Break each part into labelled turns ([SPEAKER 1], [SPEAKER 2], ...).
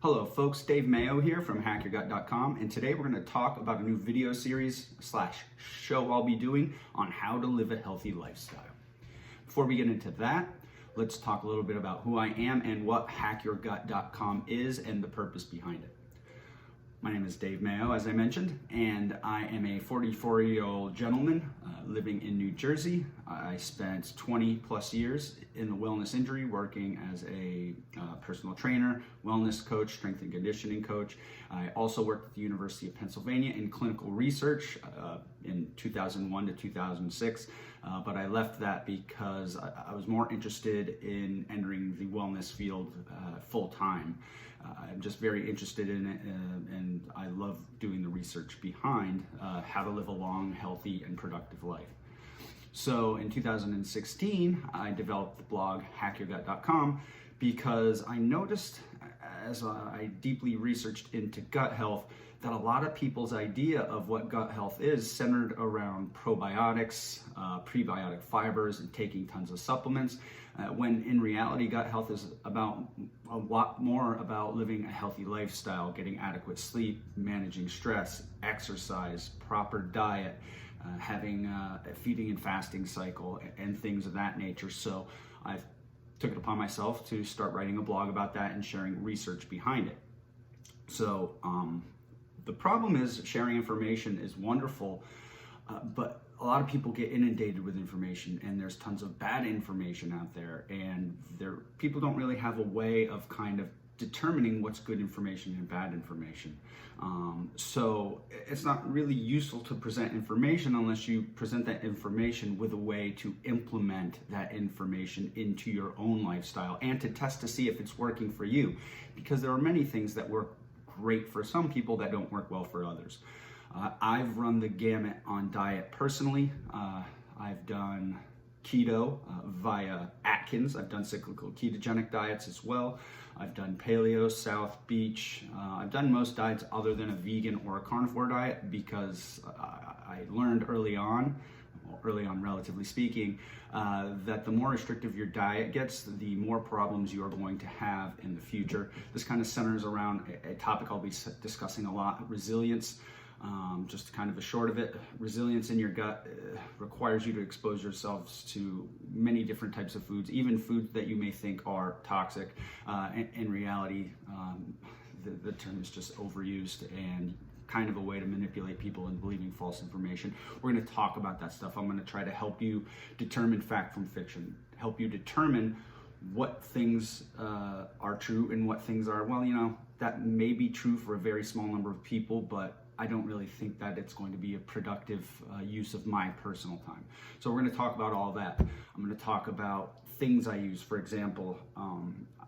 [SPEAKER 1] Hello folks, Dave Mayo here from hackyourgut.com, and today we're going to talk about a new video series / show I'll be doing on how to live a healthy lifestyle. Before we get into that, let's talk a little bit about who I am and what hackyourgut.com is and the purpose behind it. My name is Dave Mayo, as I mentioned, and I am a 44-year-old gentleman living in New Jersey. I spent 20 plus years in the wellness industry working as a personal trainer, wellness coach, strength and conditioning coach. I also worked at the University of Pennsylvania in clinical research in 2001 to 2006, but I left that because I was more interested in entering the wellness field full time. I'm just very interested in it, and I love doing the research behind how to live a long, healthy, and productive life. So in 2016, I developed the blog hackyourgut.com because I noticed, as I deeply researched into gut health, that a lot of people's idea of what gut health is centered around probiotics, prebiotic fibers, and taking tons of supplements, when in reality gut health is about a lot more about living a healthy lifestyle, getting adequate sleep, managing stress, exercise, proper diet, having a feeding and fasting cycle, and things of that nature. So I took it upon myself to start writing a blog about that and sharing research behind it. So the problem is sharing information is wonderful, but a lot of people get inundated with information, and there's tons of bad information out there, and people don't really have a way of kind of determining what's good information and bad information. So it's not really useful to present information unless you present that information with a way to implement that information into your own lifestyle and to test to see if it's working for you, because there are many things that work great for some people that don't work well for others. I've run the gamut on diet personally. I've done keto via Atkins. I've done cyclical ketogenic diets as well. I've done paleo, South Beach. I've done most diets other than a vegan or a carnivore diet because I learned early on relatively speaking, that the more restrictive your diet gets, the more problems you are going to have in the future. This kind of centers around a topic I'll be discussing a lot: resilience. Just kind of a short of it, resilience in your gut requires you to expose yourselves to many different types of foods, even foods that you may think are toxic. In reality, the term is just overused and kind of a way to manipulate people into believing false information. We're going to talk about that stuff. I'm going to try to help you determine fact from fiction, help you determine what things are true and what things are, well, that may be true for a very small number of people, but I don't really think that it's going to be a productive use of my personal time. So we're going to talk about all that. I'm going to talk about things I use. For example,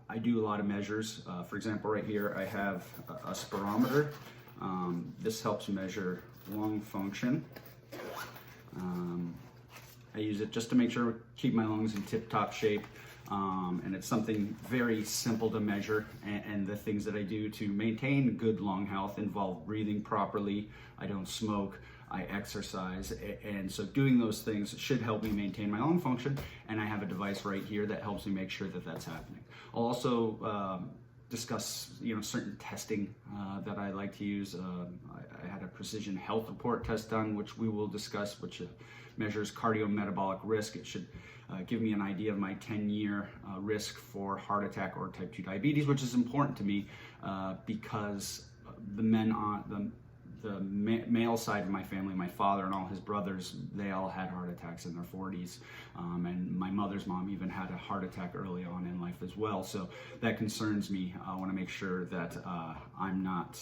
[SPEAKER 1] I do a lot of measures. For example, right here I have a spirometer. This helps measure lung function. I use it just to make sure keep my lungs in tip-top shape. And it's something very simple to measure, and the things that I do to maintain good lung health involve breathing properly. I don't smoke, I exercise, and so doing those things should help me maintain my lung function, and I have a device right here that helps me make sure that that's happening. I'll also discuss certain testing that I like to use. I had a precision health report test done, which we will discuss, which measures cardiometabolic risk. It should give me an idea of my 10-year risk for heart attack or type 2 diabetes, which is important to me because the male side of my family, my father and all his brothers, they all had heart attacks in their 40s. And my mother's mom even had a heart attack early on in life as well. So that concerns me. I want to make sure that I'm not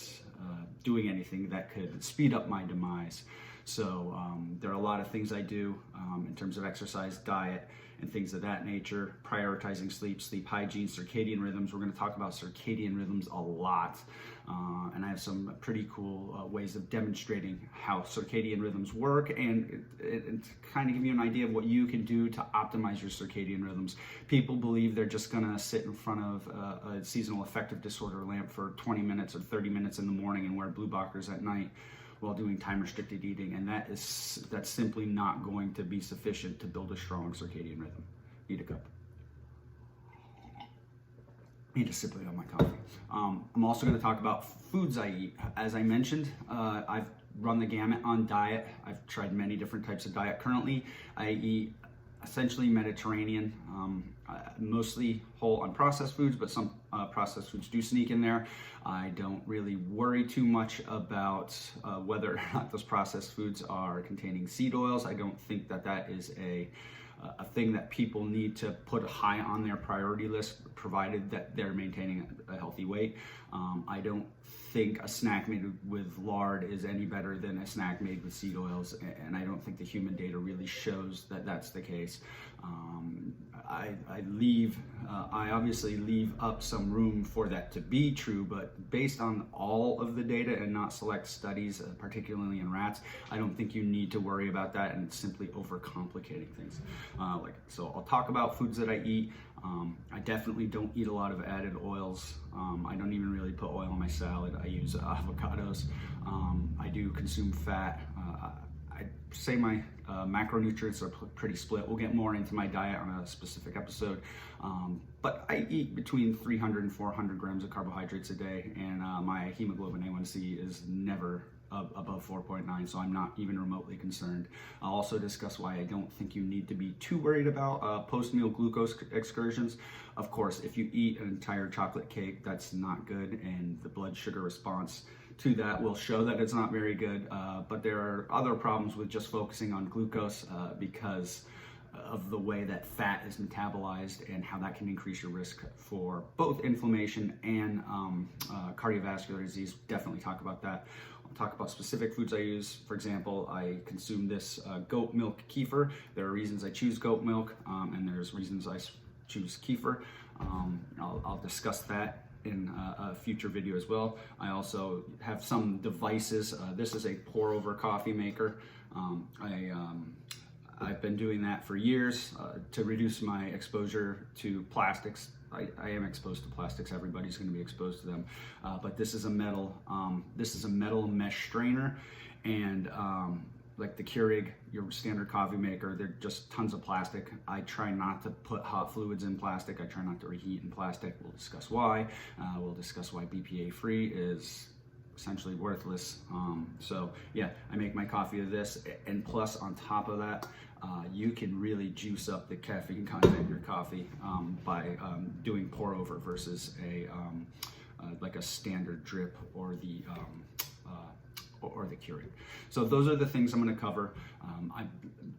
[SPEAKER 1] doing anything that could speed up my demise. So there are a lot of things I do in terms of exercise, diet, and things of that nature, prioritizing sleep, sleep hygiene, circadian rhythms. We're going to talk about circadian rhythms a lot. And I have some pretty cool ways of demonstrating how circadian rhythms work and to kind of give you an idea of what you can do to optimize your circadian rhythms. People believe they're just going to sit in front of a seasonal affective disorder lamp for 20 minutes or 30 minutes in the morning and wear blue blockers at night while doing time-restricted eating, and that's simply not going to be sufficient to build a strong circadian rhythm. Eat a cup. need to sip it on my coffee. I'm also going to talk about foods I eat. As I mentioned, I've run the gamut on diet. I've tried many different types of diet. Currently, I eat essentially Mediterranean, mostly whole unprocessed foods, but some processed foods do sneak in there. I don't really worry too much about whether or not those processed foods are containing seed oils. I don't think that that is a thing that people need to put high on their priority list, provided that they're maintaining a healthy weight. I don't think a snack made with lard is any better than a snack made with seed oils, and I don't think the human data really shows that that's the case. I obviously leave up some room for that to be true, but based on all of the data and not select studies, particularly in rats, I don't think you need to worry about that, and it's simply overcomplicating things. So I'll talk about foods that I eat. I definitely don't eat a lot of added oils. I don't even really put oil on my salad. I use avocados. I do consume fat. I'd say my macronutrients are pretty split. We'll get more into my diet on a specific episode. But I eat between 300 and 400 grams of carbohydrates a day, and my hemoglobin A1C is never above 4.9, so I'm not even remotely concerned. I'll also discuss why I don't think you need to be too worried about post-meal glucose excursions. Of course, if you eat an entire chocolate cake, that's not good, and the blood sugar response to that will show that it's not very good, but there are other problems with just focusing on glucose because of the way that fat is metabolized and how that can increase your risk for both inflammation and cardiovascular disease. Definitely talk about that. I'll talk about specific foods I use. For example, I consume this goat milk kefir. There are reasons I choose goat milk, and there's reasons I choose kefir. I'll discuss that in a future video as well. I also have some devices. This is a pour over coffee maker. I've been doing that for years to reduce my exposure to plastics. I am exposed to plastics. Everybody's going to be exposed to them. But this is a metal. This is a metal mesh strainer, and like the Keurig, your standard coffee maker, they're just tons of plastic. I try not to put hot fluids in plastic. I try not to reheat in plastic. We'll discuss why. We'll discuss why BPA free is essentially worthless. So yeah, I make my coffee of this, and plus on top of that, you can really juice up the caffeine content in your coffee by doing pour over versus like a standard drip or the Keurig. So those are the things I'm going to cover. I'm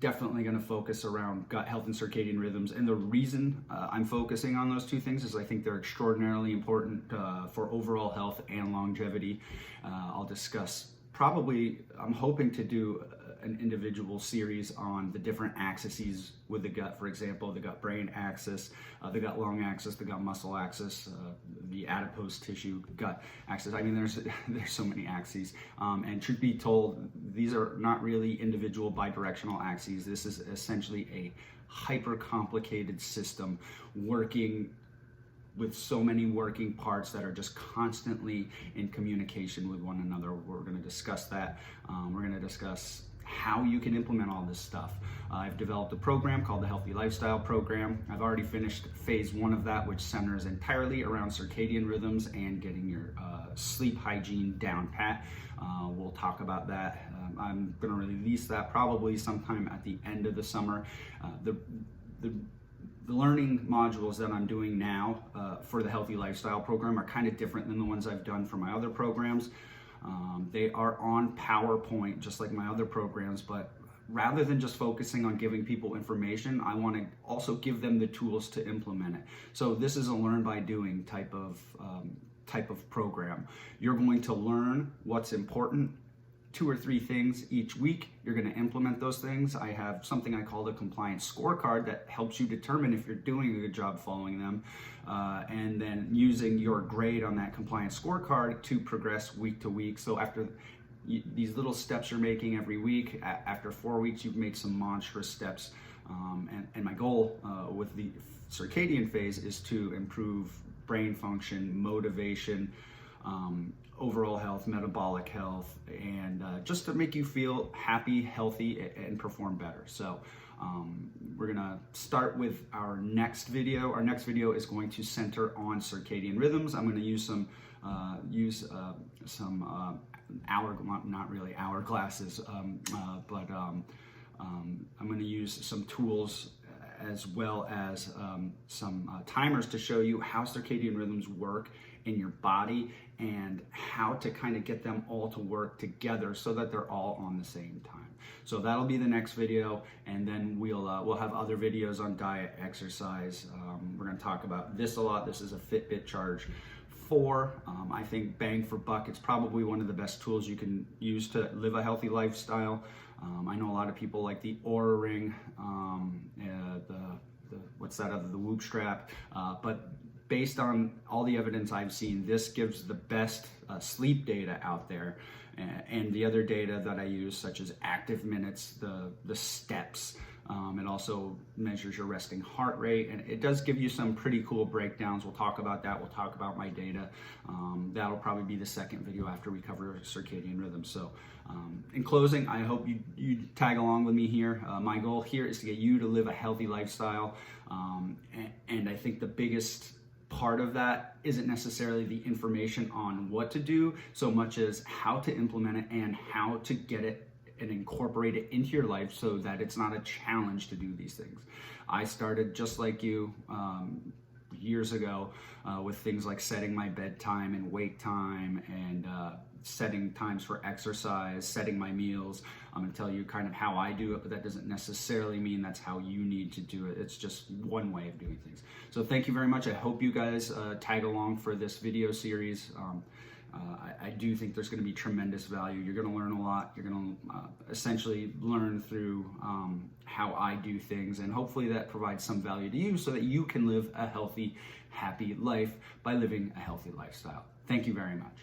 [SPEAKER 1] definitely going to focus around gut health and circadian rhythms, and the reason I'm focusing on those two things is I think they're extraordinarily important for overall health and longevity. I'll discuss I'm hoping to do an individual series on the different axes with the gut. For example, the gut-brain axis, the gut-lung axis, the gut-muscle axis, the adipose tissue gut axis. I mean, there's so many axes. And truth be told, these are not really individual bidirectional axes. This is essentially a hyper-complicated system working with so many working parts that are just constantly in communication with one another. We're going to discuss that. We're going to discuss how you can implement all this stuff. I've developed a program called the Healthy Lifestyle Program. I've already finished phase 1 of that, which centers entirely around circadian rhythms and getting your sleep hygiene down pat. We'll talk about that. I'm going to release that probably sometime at the end of the summer. The learning modules that I'm doing now for the Healthy Lifestyle Program are kind of different than the ones I've done for my other programs. They are on PowerPoint, just like my other programs, but rather than just focusing on giving people information, I want to also give them the tools to implement it. So this is a learn by doing type of program. You're going to learn what's important, 2 or 3 things each week. You're going to implement those things. I have something I call the compliance scorecard that helps you determine if you're doing a good job following them, and then using your grade on that compliance scorecard to progress week to week. So after these little steps you're making every week, after 4 weeks, you've made some monstrous steps. And my goal with the circadian phase is to improve brain function, motivation, overall health, metabolic health, and just to make you feel happy, healthy, and perform better. So We're gonna start with our next video. Our next video is going to center on circadian rhythms. I'm gonna use some not really hourglasses, but I'm gonna use some tools as well as some timers to show you how circadian rhythms work in your body and how to kind of get them all to work together so that they're all on the same time. So that'll be the next video, and then we'll have other videos on diet, exercise. We're going to talk about this a lot. This is a Fitbit Charge 4. I think bang for buck, it's probably one of the best tools you can use to live a healthy lifestyle. I know a lot of people like the Oura Ring, the Whoop strap, but based on all the evidence I've seen, this gives the best sleep data out there. And the other data that I use, such as active minutes, the steps, it also measures your resting heart rate, and it does give you some pretty cool breakdowns. We'll talk about that. We'll talk about my data. That'll probably be the second video after we cover circadian rhythms. So in closing, I hope you tag along with me here. My goal here is to get you to live a healthy lifestyle, and I think the biggest part of that isn't necessarily the information on what to do so much as how to implement it and how to get it and incorporate it into your life so that it's not a challenge to do these things. I started just like you years ago with things like setting my bedtime and wake time and setting times for exercise, setting my meals. I'm going to tell you kind of how I do it, but that doesn't necessarily mean that's how you need to do it. It's just one way of doing things. So thank you very much. I hope you guys tag along for this video series. I do think there's going to be tremendous value. You're going to learn a lot. You're going to essentially learn through how I do things, and hopefully that provides some value to you so that you can live a healthy, happy life by living a healthy lifestyle. Thank you very much.